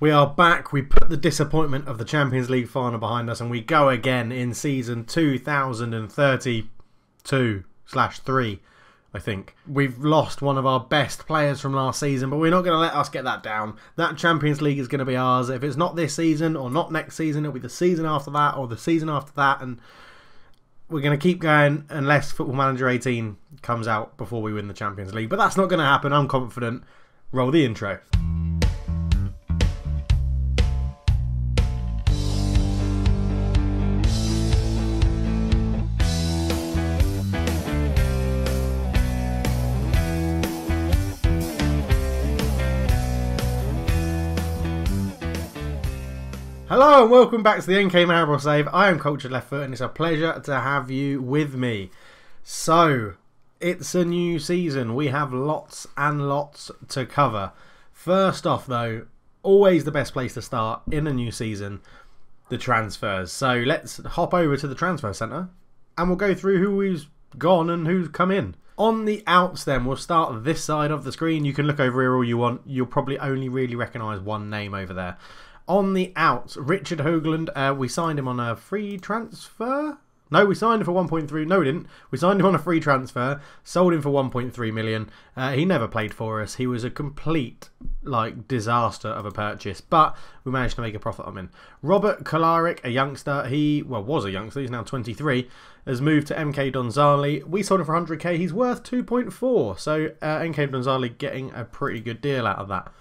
We are back. We put the disappointment of the Champions League final behind us and we go again in season 2032/3, I think. We've lost one of our best players from last season, but we're not going to let us get that down. That Champions League is going to be ours. If it's not this season or not next season, it'll be the season after that or the season after that, and we're going to keep going unless Football Manager 18 comes out before we win the Champions League. But that's not going to happen, I'm confident. Roll the intro. Hello and welcome back to the NK Maribor Save. I am Cultured Left Foot and it's a pleasure to have you with me. So, it's a new season. We have lots and lots to cover. First off though, always the best place to start in a new season, the transfers. So let's hop over to the transfer centre and we'll go through who's gone and who's come in. On the outs then, we'll start this side of the screen. You can look over here all you want. You'll probably only really recognise one name over there. On the outs, Richard Hoagland, we signed him on a free transfer. No, we signed him for 1.3. No, we didn't. We signed him on a free transfer, sold him for 1.3 million. He never played for us. He was a complete disaster of a purchase, but we managed to make a profit on him. Robert Kolaric, a youngster, was a youngster, he's now 23, has moved to NK Donzali. We sold him for 100k. He's worth 2.4, so NK Donzali getting a pretty good deal out of that.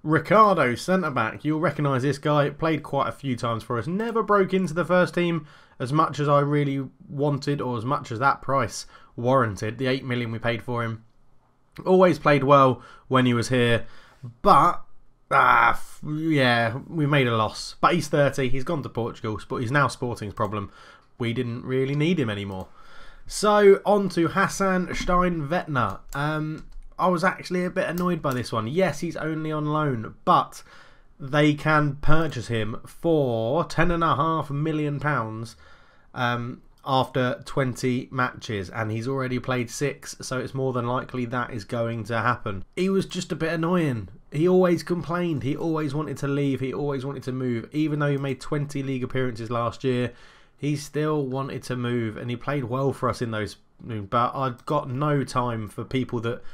Ricardo, centre-back, you'll recognise this guy, played quite a few times for us, never broke into the first team as much as I really wanted or as much as that price warranted, the 8 million we paid for him. Always played well when he was here, but yeah, we made a loss. But he's 30, he's gone to Portugal, but he's now Sporting's problem. We didn't really need him anymore. So, on to Hassan Steinvettner. I was actually a bit annoyed by this one. Yes, he's only on loan, but they can purchase him for £10.5 million after 20 matches, and he's already played 6, so it's more than likely that is going to happen. He was just a bit annoying. He always complained. He always wanted to leave. He always wanted to move. Even though he made 20 league appearances last year, he still wanted to move, and he played well for us in those. But I've got no time for people that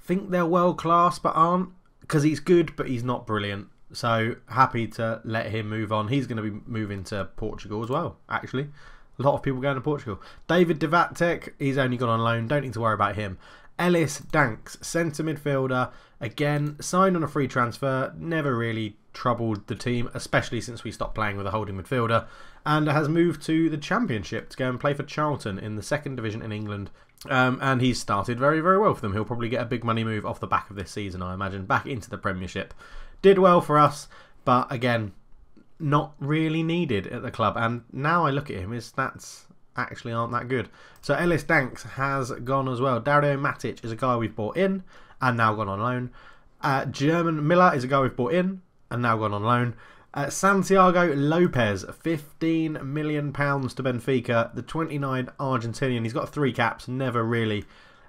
think they're world class but aren't, because he's good but he's not brilliant. So happy to let him move on. He's going to be moving to Portugal as well, actually. A lot of people going to Portugal. David Devatek, he's only gone on loan, don't need to worry about him. Ellis Danks, centre midfielder, again signed on a free transfer, never really troubled the team, especially since we stopped playing with a holding midfielder, and has moved to the Championship to go and play for Charlton in the 2nd Division in England. And he's started very, very well for them. He'll probably get a big money move off the back of this season, I imagine, back into the Premiership. Did well for us, but again, not really needed at the club. And now I look at him, his stats actually aren't that good. So Ellis Danks has gone as well. Dario Matic is a guy we've bought in and now gone on loan. German Miller is a guy we've bought in and now gone on loan. Santiago Lopez, £15 million to Benfica, the 29 Argentinian. He's got 3 caps, never really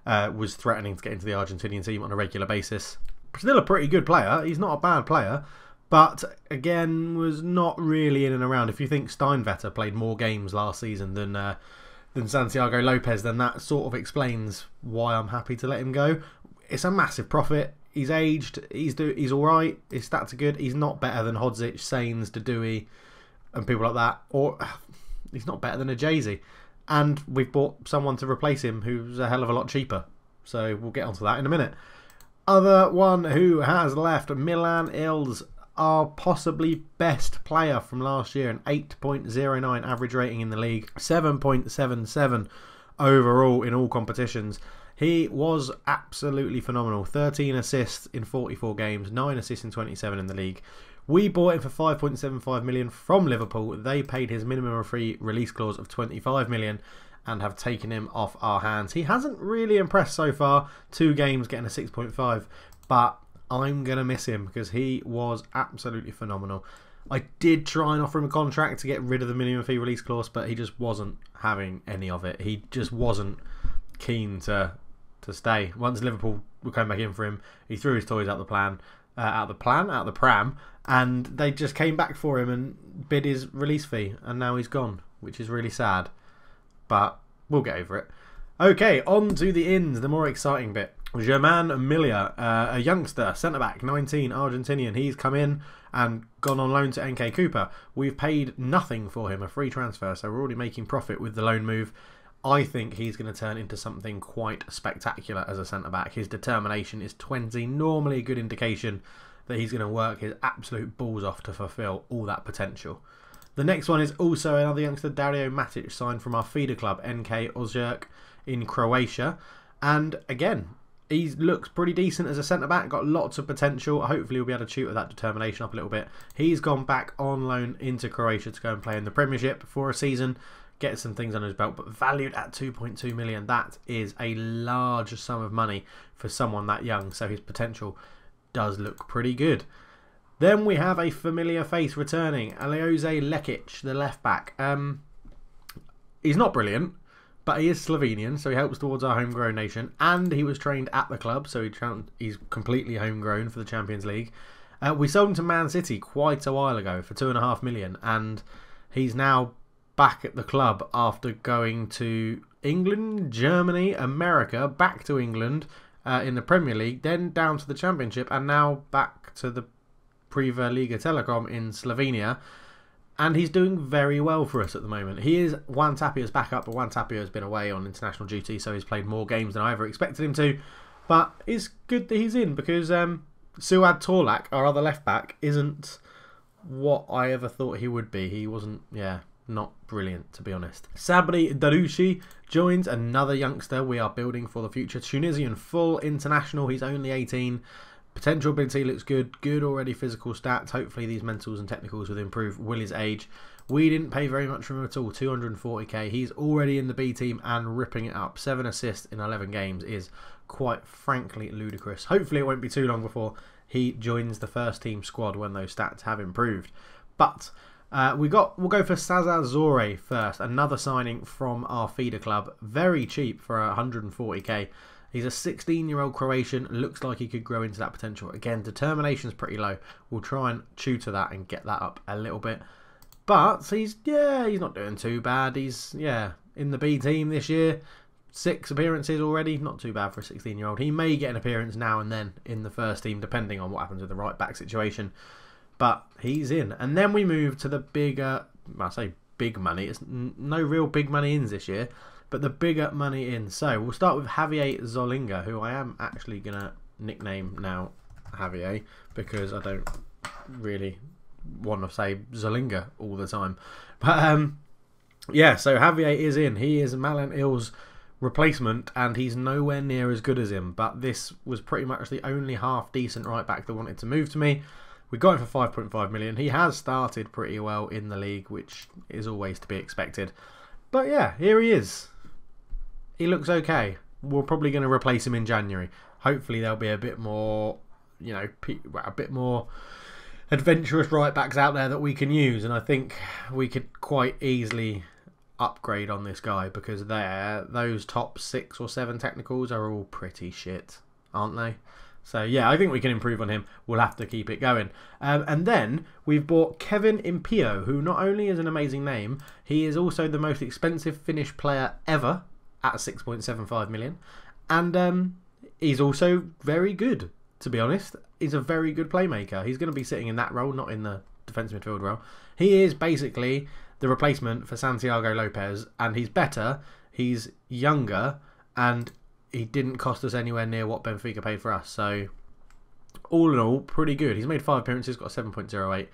was threatening to get into the Argentinian team on a regular basis. Still a pretty good player, he's not a bad player, but again was not really in and around. If you think Steinvetter played more games last season than Santiago Lopez, then that sort of explains why I'm happy to let him go. It's a massive profit. He's aged, he's alright, his stats are good, he's not better than Hodzic, Sainz, Dadui and people like that, or he's not better than a Jay-Z. And we've bought someone to replace him who's a hell of a lot cheaper, so we'll get onto that in a minute. Other one who has left, Milan Ilz, our possibly best player from last year, an 8.09 average rating in the league, 7.77 overall in all competitions. He was absolutely phenomenal. 13 assists in 44 games, 9 assists in 27 in the league. We bought him for 5.75 million from Liverpool. They paid his minimum free release clause of 25 million and have taken him off our hands. He hasn't really impressed so far. 2 games getting a 6.5, but I'm going to miss him because he was absolutely phenomenal. I did try and offer him a contract to get rid of the minimum fee release clause, but he just wasn't having any of it. He just wasn't keen to stay. Once Liverpool were coming back in for him, he threw his toys out the pram, and they just came back for him and bid his release fee, and now he's gone, which is really sad. But we'll get over it. Okay, on to the ins, the more exciting bit. German Miller, a youngster, centre-back, 19, Argentinian. He's come in and gone on loan to NK Cooper. We've paid nothing for him, a free transfer, so we're already making profit with the loan move. I think he's going to turn into something quite spectacular as a centre-back. His determination is 20, normally a good indication that he's going to work his absolute balls off to fulfil all that potential. The next one is also another youngster, Dario Matic, signed from our feeder club, NK Ozerk in Croatia. And again, he looks pretty decent as a centre-back, got lots of potential. Hopefully he'll be able to tutor that determination up a little bit. He's gone back on loan into Croatia to go and play in the Premiership for a season, get some things under his belt, but valued at 2.2 million. That is a large sum of money for someone that young, so his potential does look pretty good. Then we have a familiar face returning, Alioze Lekic, the left-back. He's not brilliant, but he is Slovenian, so he helps towards our homegrown nation. And he was trained at the club, so he's completely homegrown for the Champions League. We sold him to Man City quite a while ago for 2.5 million, and he's now back at the club after going to England, Germany, America, back to England in the Premier League, then down to the Championship, and now back to the Prva Liga Telekom in Slovenia. And he's doing very well for us at the moment. He is Juan Tapia's backup, but Juan Tapia has been away on international duty, so he's played more games than I ever expected him to. But it's good that he's in, because Suad Torlak, our other left-back, isn't what I ever thought he would be. He wasn't, not brilliant, to be honest. Sabri Darushi joins, another youngster we are building for the future. Tunisian full international, he's only 18. Potential ability looks good. Good already physical stats. Hopefully these mentals and technicals will improve with his age. We didn't pay very much for him at all. 240k. He's already in the B team and ripping it up. 7 assists in 11 games is quite frankly ludicrous. Hopefully it won't be too long before he joins the first team squad when those stats have improved. But we'll go for Sazar Zore first. Another signing from our feeder club. Very cheap for 140k. He's a 16-year-old Croatian. Looks like he could grow into that potential. Again, determination's pretty low. We'll try and tutor that and get that up a little bit. But he's not doing too bad. He's in the B team this year. 6 appearances already. Not too bad for a 16-year-old. He may get an appearance now and then in the first team, depending on what happens with the right back situation. But he's in. And then we move to the bigger, I say big money. It's no real big money ins this year, but the bigger money in. So we'll start with Javier Zolinga, who I am actually going to nickname now Javier, because I don't really want to say Zolinga all the time. But yeah, so Javier is in. He is Malan Il's replacement, and he's nowhere near as good as him. But this was pretty much the only half decent right back that wanted to move to me. We got him for 5.5 million. He has started pretty well in the league, which is always to be expected. But yeah, here he is. He looks okay. We're probably going to replace him in January. Hopefully there'll be a bit more, a bit more adventurous right backs out there that we can use, and I think we could quite easily upgrade on this guy, because those top 6 or 7 technicals are all pretty shit, aren't they? So yeah, I think we can improve on him. We'll have to keep it going. And then we've bought Kevin Impio, who not only is an amazing name, he is also the most expensive Finnish player ever at 6.75 million. And he's also very good, to be honest. He's a very good playmaker. He's going to be sitting in that role, not in the defensive midfield role. He is basically the replacement for Santiago Lopez, and he's better, he's younger, and he didn't cost us anywhere near what Benfica paid for us. So all in all, pretty good. He's made 5 appearances, got a 7.08.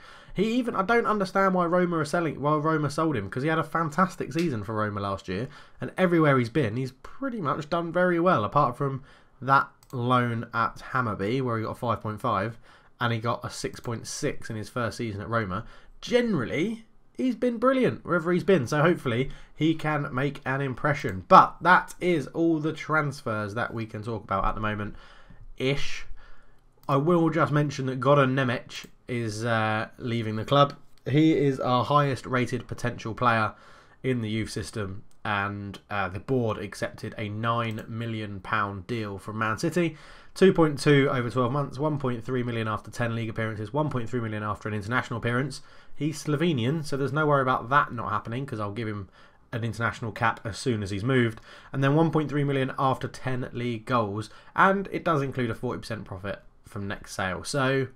I don't understand why Roma sold him, because he had a fantastic season for Roma last year, and everywhere he's been, he's pretty much done very well, apart from that loan at Hammarby where he got a 5.5 and he got a 6.6 in his first season at Roma. Generally, he's been brilliant wherever he's been, so hopefully he can make an impression. But that is all the transfers that we can talk about at the moment ish. I will just mention that Goran Nemec is leaving the club. He is our highest rated potential player in the youth system. and the board accepted a £9 million deal from Man City. 2.2 over 12 months, 1.3 million after 10 league appearances, 1.3 million after an international appearance. He's Slovenian, so there's no worry about that not happening, because I'll give him an international cap as soon as he's moved. And then 1.3 million after 10 league goals, and it does include a 40% profit from next sale. So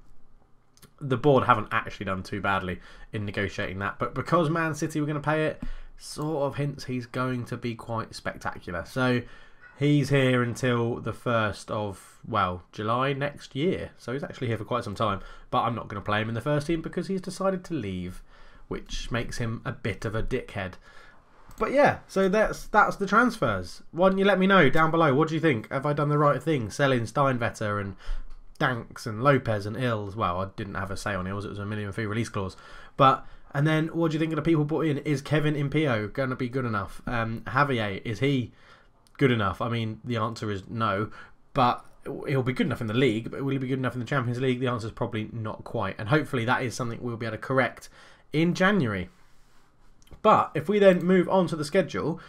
the board haven't actually done too badly in negotiating that, but because Man City were going to pay it, sort of hints he's going to be quite spectacular. So he's here until the 1st of, well, July next year. So he's actually here for quite some time. But I'm not going to play him in the first team because he's decided to leave, which makes him a bit of a dickhead. But yeah, so that's the transfers. Why don't you let me know down below? What do you think? Have I done the right thing? Selling Steinvetter and Danks and Lopez and Ills. Well, I didn't have a say on Ills. It was a minimum fee release clause. But... and then, what do you think of the people put in? Is Kevin Impio going to be good enough? Javier, is he good enough? I mean, the answer is no. But he'll be good enough in the league. But will he be good enough in the Champions League? The answer is probably not quite. And hopefully that is something we'll be able to correct in January. But if we then move on to the schedule,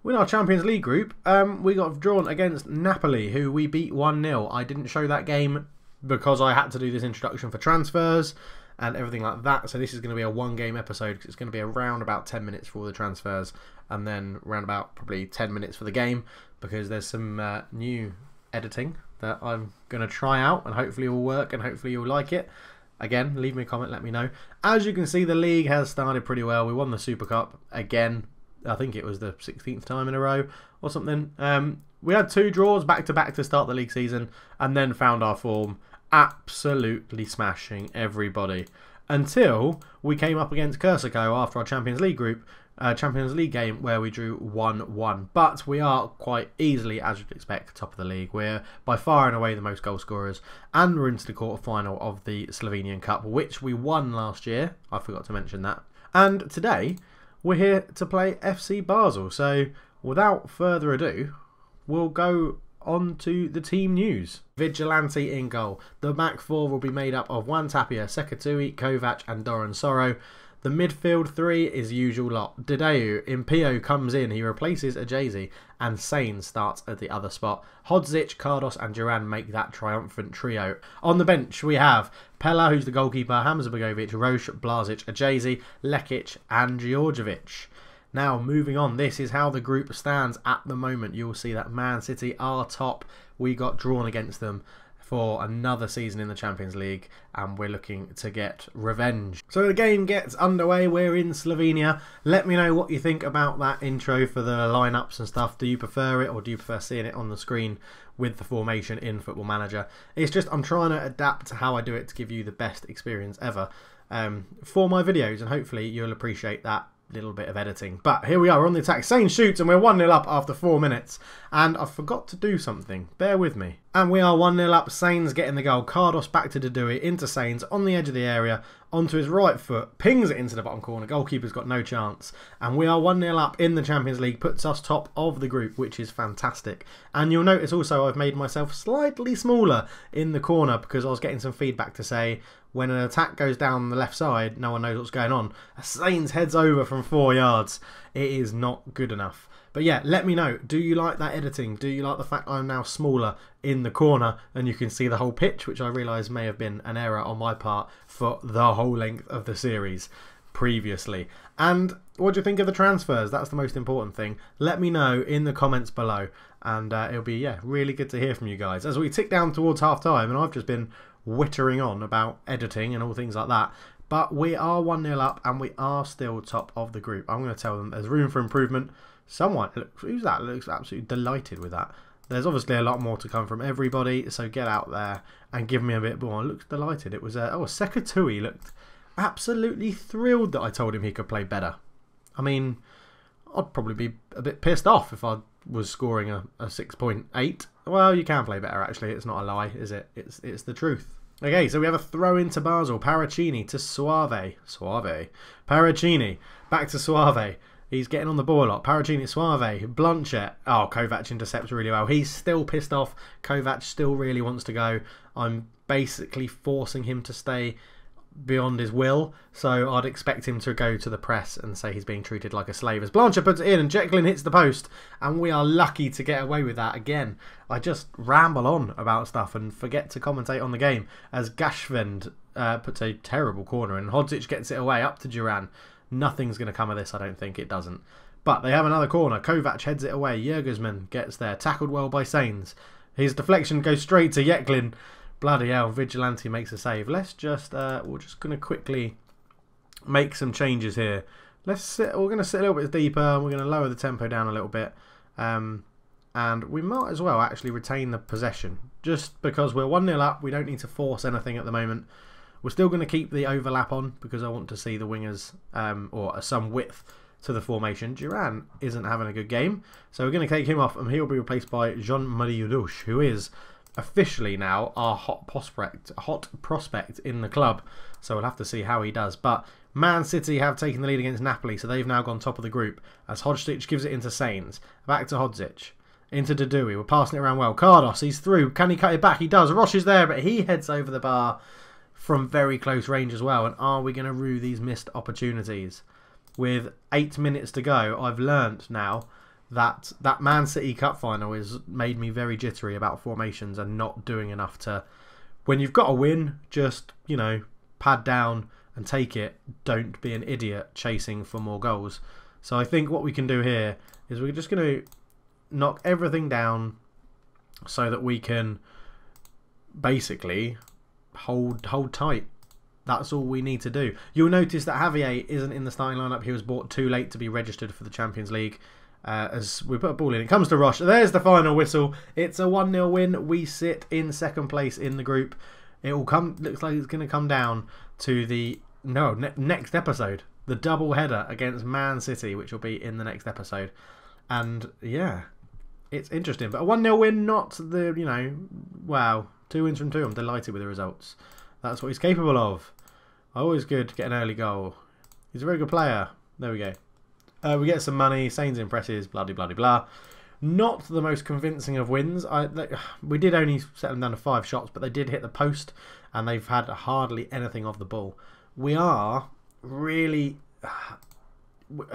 with our Champions League group, we got drawn against Napoli, who we beat 1-0. I didn't show that game because I had to do this introduction for transfers and everything like that. So this is going to be a one-game episode because it's going to be around about 10 minutes for all the transfers and then around about probably 10 minutes for the game, because there's some new editing that I'm going to try out and hopefully it will work and hopefully you'll like it. Again, leave me a comment, let me know. As you can see, the league has started pretty well. We won the Super Cup again. I think it was the 16th time in a row or something. We had 2 draws back-to-back to start the league season and then found our form, absolutely smashing everybody until we came up against Kursakow after our Champions League game where we drew 1-1. But we are quite easily, as you'd expect, top of the league. We're by far and away the most goal scorers, and we're into the quarter-final of the Slovenian Cup, which we won last year. I forgot to mention that. And today we're here to play FC Basel. So without further ado, we'll go on to the team news. Vigilante in goal. The back 4 will be made up of Juan Tapia, Sekatui, Kovac and Doran Soro. The midfield 3 is usual lot. Dedeu, Impio comes in, he replaces Ajazi, and Sane starts at the other spot. Hodzic, Cardos and Duran make that triumphant trio. On the bench we have Pella, who's the goalkeeper, Hamza Begovic, Roche, Blazic, Ajazi, Lekic and Djordjevic. Now, moving on, this is how the group stands at the moment. You'll see that Man City are top. We got drawn against them for another season in the Champions League, and we're looking to get revenge. So the game gets underway. We're in Slovenia. Let me know what you think about that intro for the lineups and stuff. Do you prefer it, or do you prefer seeing it on the screen with the formation in Football Manager? It's just I'm trying to adapt to how I do it to give you the best experience ever for my videos, and hopefully you'll appreciate that little bit of editing. But here we are, we're on the attack. Sane shoots and we're 1-0 up after 4 minutes. And I forgot to do something. Bear with me. And we are 1-0 up. Sane's getting the goal. Cardos back to Dedui, into Sane's, on the edge of the area, onto his right foot, pings it into the bottom corner. Goalkeeper's got no chance. And we are 1-0 up in the Champions League, puts us top of the group, which is fantastic. And you'll notice also I've made myself slightly smaller in the corner because I was getting some feedback to say when an attack goes down the left side, no one knows what's going on. Sane's heads over from 4 yards. It is not good enough. But yeah, let me know. Do you like that editing? Do you like the fact I'm now smaller in the corner and you can see the whole pitch, which I realise may have been an error on my part for the whole length of the series previously. And what do you think of the transfers? That's the most important thing. Let me know in the comments below, and it'll be really good to hear from you guys as we tick down towards half time. And I've just been whittering on about editing and all things like that, but we are 1-0 up and we are still top of the group. I'm going to tell them there's room for improvement. Someone, who's that, looks absolutely delighted with that. There's obviously a lot more to come from everybody, so get out there and give me a bit more. Looks delighted. It was Sekatui looked absolutely thrilled that I told him he could play better. I mean, I'd probably be a bit pissed off if I was scoring a 6.8. Well, you can play better actually. It's not a lie, is it? It's the truth. Okay, so we have a throw into Basel. Paracini to Suave. Paracini back to Suave. He's getting on the ball a lot. Paracini, Suave, Blanchet. Oh, Kovac intercepts really well. He's still pissed off. Kovac still really wants to go. I'm basically forcing him to stay beyond his will, so I'd expect him to go to the press and say he's being treated like a slave. As Blanchard puts it in and Jekyllin hits the post, and we are lucky to get away with that again. I just ramble on about stuff and forget to commentate on the game as Gashvend puts a terrible corner and Hodzic gets it away up to Duran. Nothing's going to come of this, I don't think. It doesn't. But they have another corner. Kovac heads it away. Jurgesman gets there. Tackled well by Sains. His deflection goes straight to Jekyllin. Bloody hell, Vigilante makes a save. Let's just, we're just going to quickly make some changes here. We're going to sit a little bit deeper. We're going to lower the tempo down a little bit. And we might as well actually retain the possession. Just because we're 1-0 up, we don't need to force anything at the moment. We're still going to keep the overlap on because I want to see the wingers, or some width to the formation. Duran isn't having a good game, so we're going to take him off and he'll be replaced by Jean-Marie Udouche, who is officially now our hot prospect in the club. So we'll have to see how he does. But Man City have taken the lead against Napoli, so they've now gone top of the group as Hodzic gives it into Sains. Back to Hodzic. Into Dudui. We're passing it around well. Cardos, he's through. Can he cut it back? He does. Roche is there, but he heads over the bar from very close range as well. And are we going to rue these missed opportunities? With 8 minutes to go, I've learnt now that that Man City Cup final has made me very jittery about formations and not doing enough to... When you've got a win, just, you know, pad down and take it. Don't be an idiot chasing for more goals. So I think what we can do here is we're just going to knock everything down so that we can basically hold tight. That's all we need to do. You'll notice that Javier isn't in the starting lineup. He was bought too late to be registered for the Champions League. As we put a ball in, it comes to Roche. There's the final whistle. It's a 1-0 win. We sit in second place in the group. It will come. Looks like it's going to come down to the next episode, the double header against Man City, which will be in the next episode. And yeah, it's interesting. But a 1-0 win, not the wow, 2 wins from 2. I'm delighted with the results. That's what he's capable of. Always good to get an early goal. He's a very good player. There we go. We get some money. Sains impresses. Blah, blah, blah, blah. Not the most convincing of wins. We did only set them down to 5 shots, but they did hit the post, and they've had hardly anything of the ball. We are really...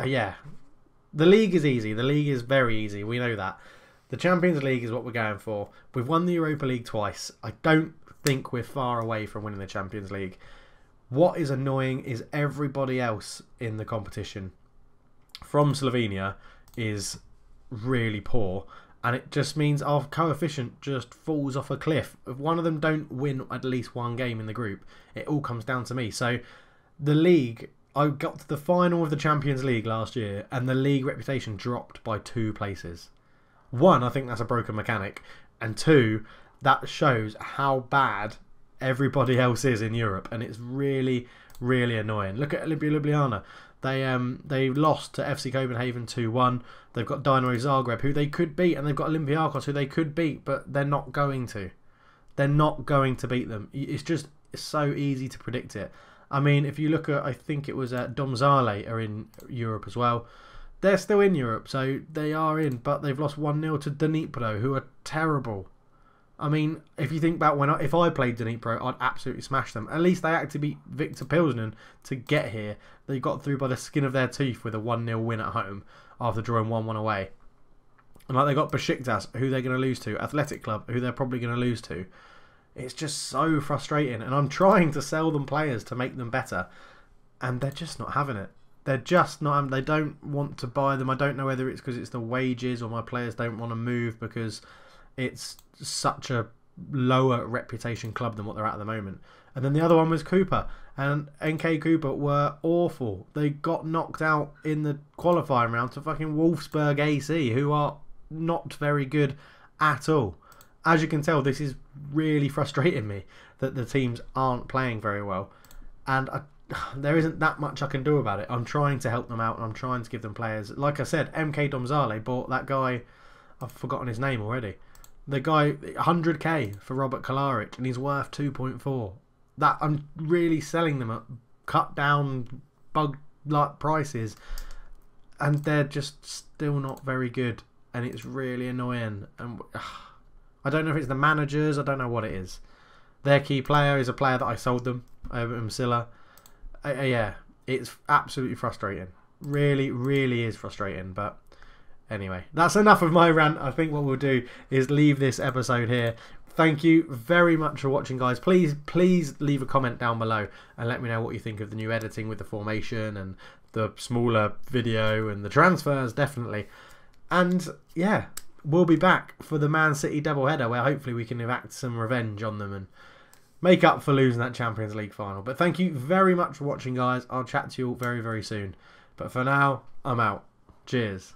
yeah. The league is easy. The league is very easy. We know that. The Champions League is what we're going for. We've won the Europa League twice. I don't think we're far away from winning the Champions League. What is annoying is everybody else in the competition from Slovenia is really poor, and it just means our coefficient just falls off a cliff. If one of them don't win at least one game in the group, it all comes down to me. So the league, I got to the final of the Champions League last year and the league reputation dropped by 2 places. 1, I think that's a broken mechanic, and 2, that shows how bad everybody else is in Europe, and it's really, really annoying. Look at Ljubljana. They lost to FC Copenhagen 2-1. They've got Dynamo Zagreb, who they could beat, and they've got Olympiacos, who they could beat, but they're not going to. They're not going to beat them. It's so easy to predict it. I mean, if you look at, I think it was Domzale are in Europe as well. They're still in Europe, so they are in, but they've lost 1-0 to Dnipro, who are terrible. I mean, if you think about if I played Dnipro, I'd absolutely smash them. At least they had to beat Victor Pilsner to get here. They got through by the skin of their teeth with a 1-0 win at home after drawing 1-1 away. And like they got Besiktas, who they're going to lose to, Athletic Club, who they're probably going to lose to. It's just so frustrating, and I'm trying to sell them players to make them better, and they're just not having it. They're just not. They don't want to buy them. I don't know whether it's because it's the wages or my players don't want to move because it's such a lower reputation club than what they're at the moment. And then the other one was Cooper, and NK Cooper were awful. They got knocked out in the qualifying round to fucking Wolfsburg AC, who are not very good at all. As you can tell, this is really frustrating me that the teams aren't playing very well, and there isn't that much I can do about it. I'm trying to help them out, and I'm trying to give them players. Like I said, MK Domzale bought that guy, I've forgotten his name already. The guy, 100k for Robert Kalaric, and he's worth 2.4. That I'm really selling them at cut down bug-like prices, and they're just still not very good, and it's really annoying. And I don't know if it's the managers, I don't know what it is. Their key player is a player that I sold them over in Silla. Yeah, it's absolutely frustrating. Really, really is frustrating. But anyway, that's enough of my rant. I think what we'll do is leave this episode here. Thank you very much for watching, guys. Please leave a comment down below and let me know what you think of the new editing with the formation and the smaller video and the transfers, definitely. And yeah, we'll be back for the Man City doubleheader, where hopefully we can enact some revenge on them and make up for losing that Champions League final. But thank you very much for watching, guys. I'll chat to you all very, very soon. But for now, I'm out. Cheers.